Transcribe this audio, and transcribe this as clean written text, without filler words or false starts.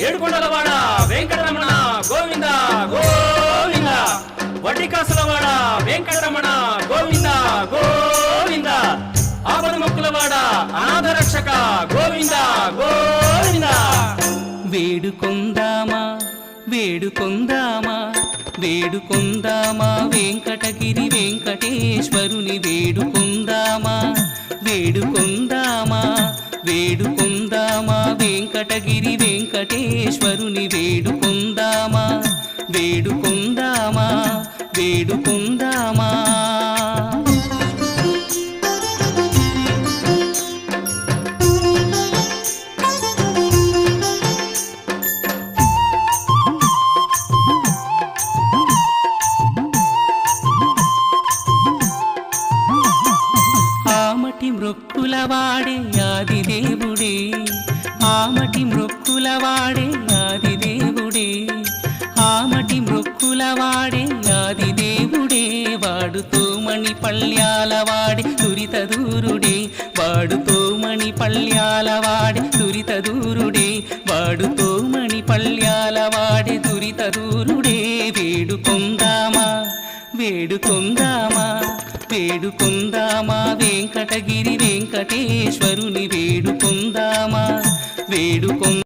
ఏడుకొండలవాడ వెంకటరమణ గోవింద గోవింద, వడ్డికాసులవాడ వెంకటరమణ గోవింద గోవింద, ఆపద మొక్కులవాడ అనాథ రక్షక గోవింద గోవింద. వేడుకొందామా వేడుకొందామా వేడుకొందామా వెంకటగిరి వెంకటేశ్వరుని వేడుకొందామా వేడుకొందామా వేడుకొందామా వెంకటగిరి వెంకటేశ్వరుని వేడుకొందామా వేడుకొందామా వేడుకొందామా. ఆమటి మృక్కులవాడే ఆదిదేవుడే, ఆమటి మృక్కులవాడే ఆదిదేవుడే, ఆమటి మృక్కులవాడే ఆదిదేవుడే, వాడుతో మణి పళ్ళ్యాలవాడే దురిత దూరుడే, వాడుతో మణి పళ్ళ్యాలవాడే దురిత దూరుడే, వాడుతో మణి పళ్ళ్యాలవాడే దురిత దూరుడే. వేడుకొందామా వేడుకొందామా వేడుకొందామా వెంకటగిరి వెంకటేశ్వరుని వేడుకొందామా వేడుకొందామా.